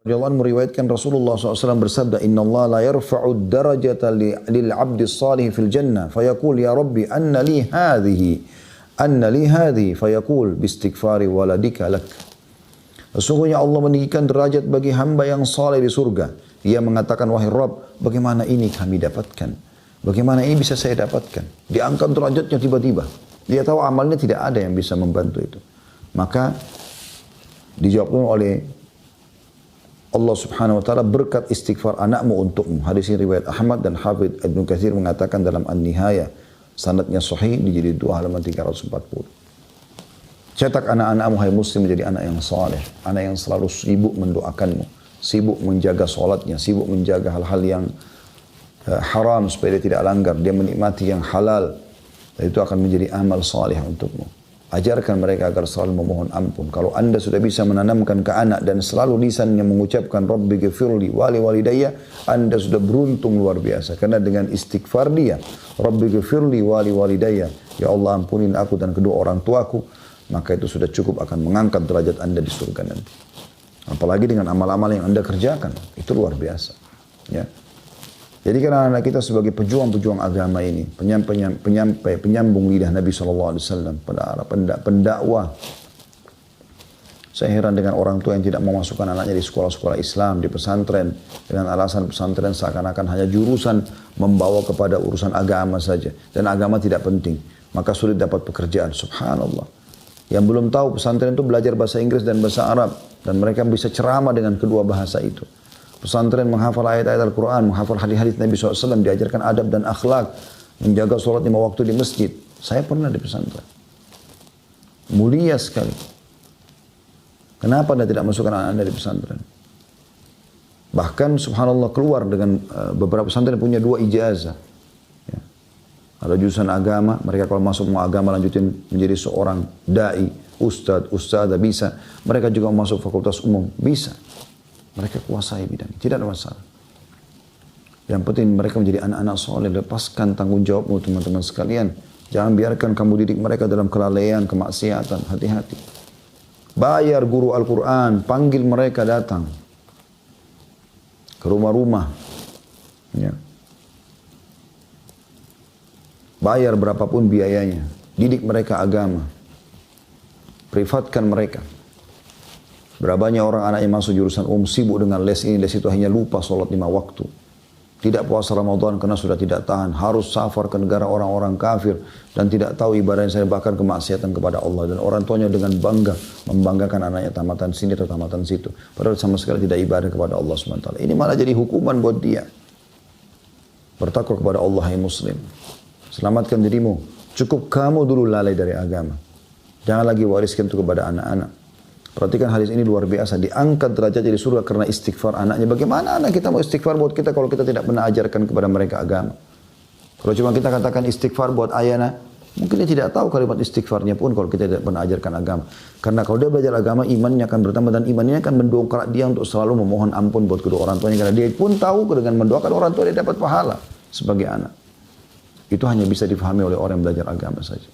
radhiyallahu anhu meriwayatkan Rasulullah SAW bersabda, Inna Allah la yarfa'u darajata lil abdi salih fil jannah, fayaqul ya Rabbi anna li hadhihi, fayaqul bistighfari waladika lak. Sesungguhnya Allah meninggikan derajat bagi hamba yang saleh di surga. Ia mengatakan, wahai Rabb, bagaimana ini kami dapatkan? Bagaimana ini bisa saya dapatkan? Diangkat derajatnya tiba-tiba. Dia tahu amalnya tidak ada yang bisa membantu itu. Maka dijawab oleh Allah Subhanahu wa taala, berkat istighfar anakmu untukmu. Hadis ini riwayat Ahmad dan Hafidz Ibnu Katsir mengatakan dalam An-Nihayah, sanadnya sahih di jilid 2 halaman 340. Cetak anak-anakmu hai muslim menjadi anak yang saleh, anak yang selalu sibuk mendoakanmu, sibuk menjaga salatnya, sibuk menjaga hal-hal yang haram supaya dia tidak langgar, dia menikmati yang halal. Dan itu akan menjadi amal saleh untukmu. Ajarkan mereka agar selalu memohon ampun. Kalau anda sudah bisa menanamkan ke anak dan selalu lisannya mengucapkan Rabbi ghfirli wali walidayya, anda sudah beruntung luar biasa. Karena dengan istighfar dia, Rabbi ghfirli wali walidayya, ya Allah ampunin aku dan kedua orang tuaku, maka itu sudah cukup akan mengangkat derajat anda di surga nanti. Apalagi dengan amal-amal yang anda kerjakan, itu luar biasa. Ya. Jadi karena anak kita sebagai pejuang-pejuang agama ini, penyambung lidah Nabi SAW, pendakwah. Saya heran dengan orang tua yang tidak memasukkan anaknya di sekolah-sekolah Islam, di pesantren, dengan alasan pesantren seakan-akan hanya jurusan membawa kepada urusan agama saja. Dan agama tidak penting, maka sulit dapat pekerjaan. Subhanallah. Yang belum tahu pesantren itu belajar bahasa Inggris dan bahasa Arab. Dan mereka bisa ceramah dengan kedua bahasa itu. Pesantren menghafal ayat-ayat Al-Quran, menghafal hadis-hadis Nabi SAW, diajarkan adab dan akhlak, menjaga sholat 5 waktu di masjid. Saya pernah di pesantren. Mulia sekali. Kenapa anda tidak masukkan anak anda di pesantren? Bahkan subhanallah keluar dengan beberapa pesantren punya 2 ijazah. Ya. Ada jurusan agama, mereka kalau masuk mau agama lanjutin menjadi seorang da'i, ustadz, bisa. Mereka juga masuk fakultas umum, bisa. Mereka kuasai bidang, tidak ada masalah. Yang penting mereka menjadi anak-anak soleh, lepaskan tanggung jawabmu teman-teman sekalian. Jangan biarkan kamu didik mereka dalam kelalaian, kemaksiatan, hati-hati. Bayar guru Al-Quran, panggil mereka datang ke rumah-rumah. Ya. Bayar berapapun biayanya, didik mereka agama. Privatkan mereka. Berapa banyak orang anaknya masuk jurusan sibuk dengan les ini, les itu, hanya lupa sholat 5 waktu. Tidak puasa Ramadan karena sudah tidak tahan. Harus safar ke negara orang-orang kafir. Dan tidak tahu ibadah yang saya bahkan kemaksiatan kepada Allah. Dan orang tuanya dengan bangga membanggakan anaknya tamatan sini atau tamatan situ. Padahal sama sekali tidak ibadah kepada Allah SWT. Ini malah jadi hukuman buat dia. Bertakwa kepada Allah hai muslim. Selamatkan dirimu. Cukup kamu dulu lalai dari agama. Jangan lagi wariskan itu kepada anak-anak. Perhatikan hadis ini luar biasa. Diangkat derajat di surga karena istighfar anaknya. Bagaimana anak kita mau istighfar buat kita kalau kita tidak pernah ajarkan kepada mereka agama? Kalau cuma kita katakan istighfar buat ayana, mungkin dia tidak tahu kalimat istighfarnya pun kalau kita tidak pernah ajarkan agama. Karena kalau dia belajar agama, imannya akan bertambah dan imannya akan mendongkrak dia untuk selalu memohon ampun buat kedua orang tuanya. Karena dia pun tahu dengan mendoakan orang tua dia dapat pahala sebagai anak. Itu hanya bisa difahami oleh orang yang belajar agama saja.